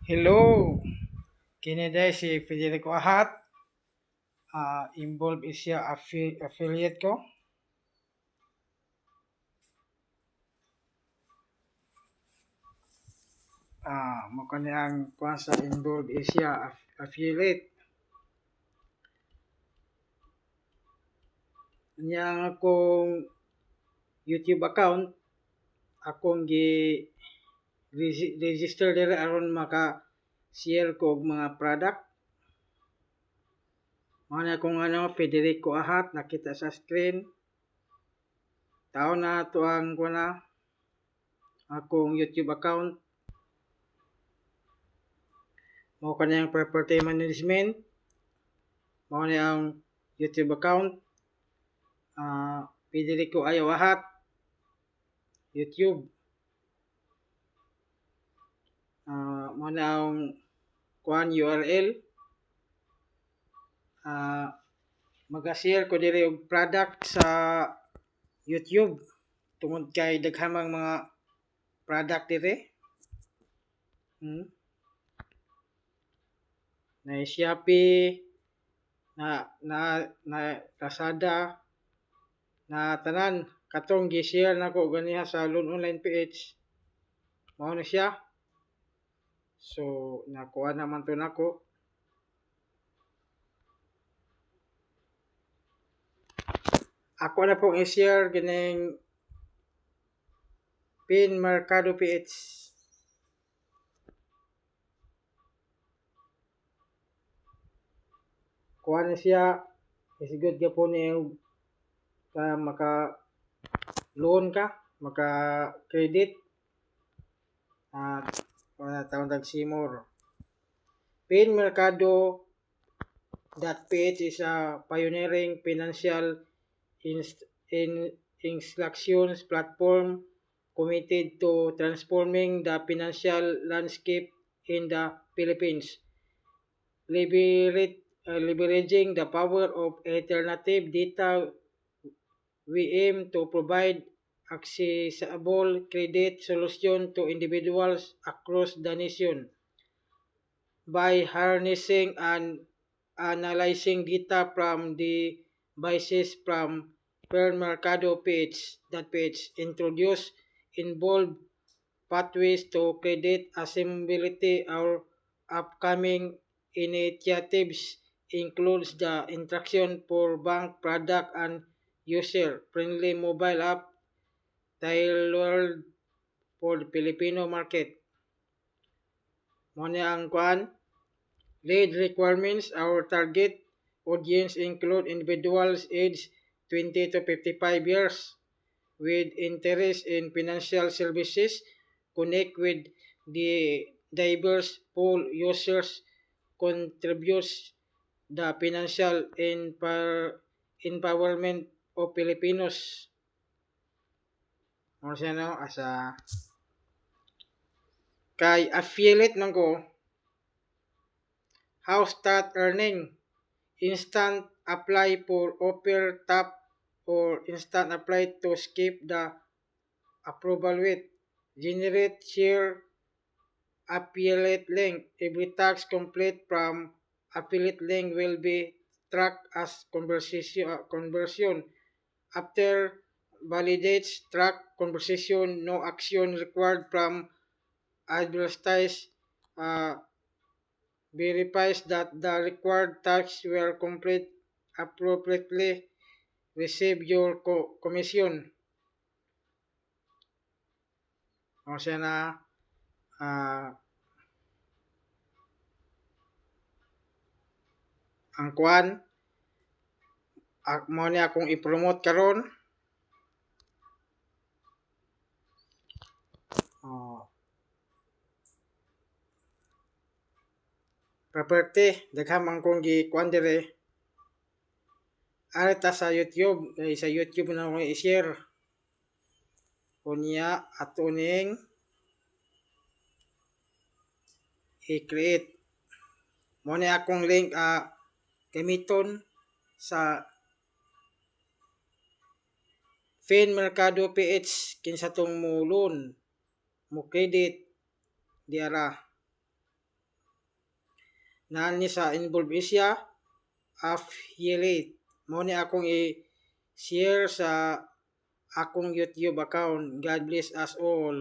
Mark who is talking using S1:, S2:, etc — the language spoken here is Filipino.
S1: Hello, kini day si Federico Ahat. Involved is siya affiliate ko. Mo kani ang kuha sa involved is siya affiliate. Niya ang akong YouTube account, akong register dire aron maka-share ko og mga product. Mao na akong Federico Ahat nakita sa screen. Tao na to ang kuha akong YouTube account. Mao kanang property management. Mao ni ang YouTube account. Federico Ayaw Ahat YouTube. Mao na ang kuan URL. Mag-share ko diri og product sa YouTube tungod kay daghamang mga product diri. Na Shopee, na Lazada, na tanan katong gi-share nako ganiha sa Loan Online PH. Mao na siya. So nakuha naman to nako. Ako na pong i-share kining Pin Mercado PH. Kuha na siya. Isigod ka po niya maka loan ka, maka credit. Tawag tag-simor. PinMercado.ph is a pioneering financial instructions platform committed to transforming the financial landscape in the Philippines, leveraging the power of alternative data. We aim to provide accessible credit solution to individuals across the nation by harnessing and analyzing data from the basis from PinMercado page introduce involved pathways to credit accessibility. Our upcoming initiatives includes the instruction for bank product and user-friendly mobile app tailored for the Filipino market. Muna ang kuan. Lead requirements. Our target audience include individuals aged 20 to 55 years with interest in financial services. Connect with the diverse pool users, contributes the financial empowerment of Filipinos. Ano siya asa kay affiliate man ko. How start earning? Instant apply for offer tap or instant apply to skip the approval with. Generate share affiliate link. Every task complete from affiliate link will be tracked as conversion. After validates track conversation, no action required from advertise. Verifies that the required tasks were complete appropriately, receive your commission. O siya na ang kuan mo ni akong i-promote karon. Property daghang man kong gi-kuan dire. Arita sa YouTube, sa YouTube na akong i-share. Kunya ato ning i-create. Mo ni akong link gamiton sa PinMercado PH kinsa tong mo loan mo credit diara. Nani sa involved siya, affiliate. Mo ni akong i-share sa akong YouTube account. God bless us all.